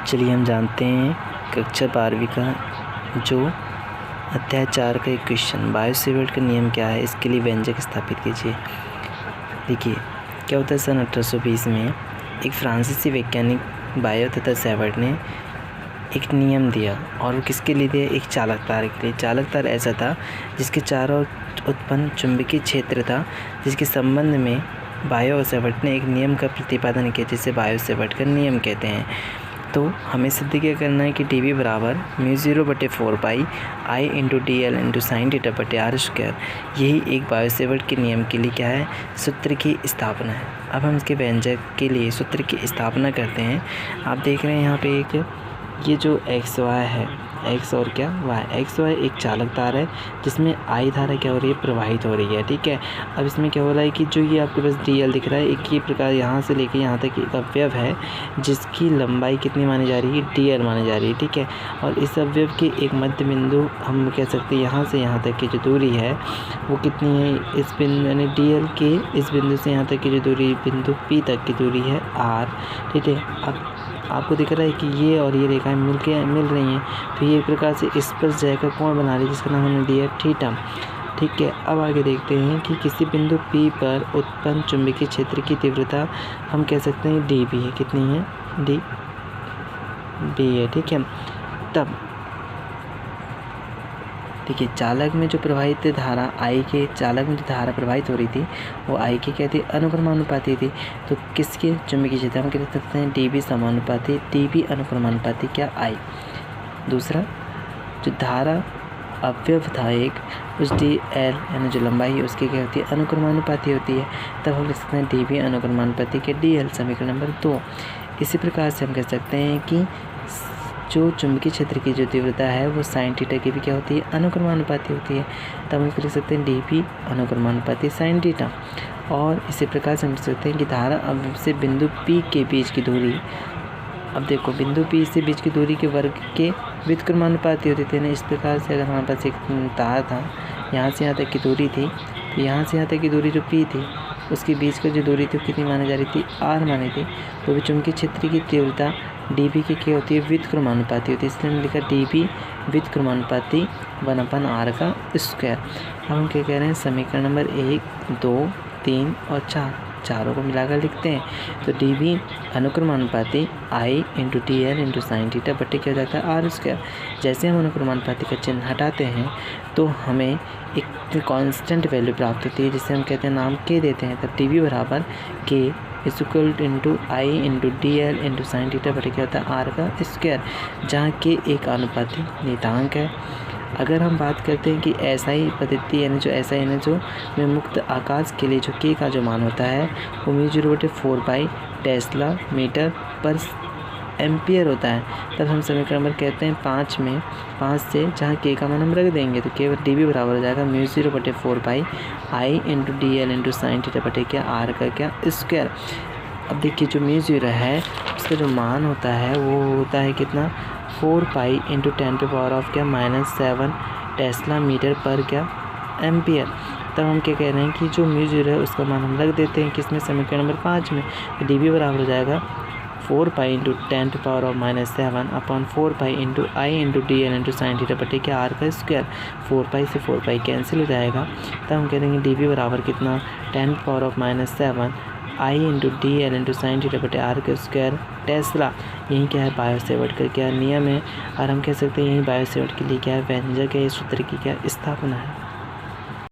चलिए हम जानते हैं कक्षा 12वीं का जो अध्याय 4 का एक क्वेश्चन, बायो-सेवर्ट का नियम क्या है, इसके लिए व्यंजक स्थापित कीजिए। देखिए क्या होता है, सन 1820 में एक फ्रांसीसी वैज्ञानिक बायो तथा सेवर्ट ने एक नियम दिया, और वो किसके लिए दिया? एक चालक तार के लिए। चालक तार ऐसा था जिसके चारों ओर उत्पन्न चुंबकीय क्षेत्र था, जिसके संबंध में बायो और सेवर्ट ने एक नियम का प्रतिपादन किया, जिसे बायो-सेवर्ट का नियम कहते हैं। तो हमें सिद्ध क्या करना है कि dV बराबर μ0/4π I × dl × sin θ/r²। यही एक बायो-सेवर्ट के नियम के लिए क्या है? सूत्र की स्थापना है। अब हम इसके व्यंजक के लिए सूत्र की स्थापना करते हैं। आप देख रहे हैं यहाँ पे एक ये जो x y है, x और क्या y, x y एक चालक तार है जिसमें I धारा क्या हो रही है? प्रवाहित हो रही है। ठीक है, अब इसमें क्या हो रहा है कि जो ये आपके पास dl दिख रहा है, एक ही प्रकार यहाँ से लेके यहाँ तक एक अवयव है जिसकी लंबाई कितनी मानी जा रही है? dl मानी जा रही है। ठीक है, और इस अवयव के एक मध्य बिंदु हम कह सकते हैं यहाँ से यहाँ तक की जो दूरी है वो कितनी है? इस बिंदु यानी dl के इस बिंदु से यहाँ तक की जो दूरी बिंदु P तक की दूरी है r। ठीक है, अब आपको दिख रहा है कि ये और ये रेखाएं मिल रही हैं, तो ये एक प्रकार से स्पर्शरेखा का कोण बना रही है, जिसका नाम हमने दिया थीटा। ठीक है, अब आगे देखते हैं कि किसी बिंदु P पर उत्पन्न चुंबकीय क्षेत्र की तीव्रता हम कह सकते हैं dB है। कितनी है? dB है। ठीक है, तब देखिए चालक में जो प्रवाहित धारा I के चालक में जो धारा प्रवाहित हो रही थी वो I की क्या थी? अनुक्रमानुपाती थी। तो किसके चुंबकीय क्षेत्र हम कह सकते हैं dB समानुपाती dB अनुक्रमानुपाती क्या I। दूसरा जो धारा अवयव था एक, उस dl यानी जो लंबाई है उसकी क्या होती है? अनुक्रमानुपाती होती है। तब हम लिख सकते हैं dB अनुक्रमानुपाती के dl, समीकरण नंबर 2। इसी प्रकार से हम कह सकते हैं कि जो चुंबकीय क्षेत्र की जो तीव्रता है वो साइन थीटा की भी क्या होती है? अनुक्रमानुपाती होती है। तब हम इसको लिख सकते हैं dB अनुक्रमानुपाती साइन थीटा। और इसी प्रकार से हम लिख सकते हैं कि धारा अवयव से बिंदु P के बीच की दूरी, अब देखो बिंदु P से बीच की दूरी के वर्ग के व्युत्क्रमानुपाती होती थी ना। इस प्रकार से अगर हमारे पास एक तार था, यहाँ से यहाँ तक की दूरी थी, तो यहाँ से यहाँ तक की दूरी जो P थी उसके बीच की जो दूरी थी वो कितनी मानी जा रही थी? r मानी थी। तो भी चुंबकीय क्षेत्र की तीव्रता dB की क्या होती है? व्युत्क्रमानुपाती होती है, इसलिए हमने लिखा dB व्युत्क्रमानुपाती 1/r का स्क्वायर। अब हम क्या कह रहे हैं? समीकरण नंबर 1, 2, 3 और 4 चारों को मिलाकर लिखते हैं। तो dB अनुक्रमानुपाती I × dl × sin θ बटे क्या हो जाता है? r²। जैसे हम अनुक्रमानुपाती का चिन्ह हटाते हैं तो हमें एक कांस्टेंट वैल्यू प्राप्त होती है, जिसे हम कहते हैं नाम k देते हैं। तब dB बराबर k = I × dl × sin θ बटे क्या होता है? r का स्क्वायर, जहाँ k एक अनुपाती नियतांक है। अगर हम बात करते हैं कि SI पद्धति यानी जो SI यानी जो में मुक्त आकाश के लिए जो k का जो मान होता है वो μ0/4π टेस्ला मीटर पर एम्पियर होता है। तब हम समीकरण नंबर कहते हैं 5 में 5 से जहाँ k का मान हम रख देंगे तो केवल dB बराबर हो जाएगा μ0/4π I × dl × sin θ बटे क्या? r का क्या? स्क्वायर। अब देखिए जो μ0 है उसका जो मान होता है वो होता है कितना? 4π × 10⁻⁻⁷ टेस्ला मीटर पर क्या? एम्पियर। तब हम क्या कह रहे हैं कि जो μ0 है उसका मान हम रख देते हैं किसमें? समीकरण नंबर 5 में। तो dB बराबर हो जाएगा 4π × 10⁻⁷ 4π × I × dl × sin θ बटे क्या? r का स्क्वायर। 4π से 4π कैंसिल हो जाएगा। तब हम कह देंगे dB बराबर कितना? 10⁻⁷ I × dl × sin θ बटे r का स्क्वायर टेस्ला। यही क्या है? बायो-सेवर्ट का क्या नियम है, और हम कह सकते हैं यही बायो-सेवर्ट के लिए क्या है? व्यंजक है, सूत्र की क्या स्थापना है।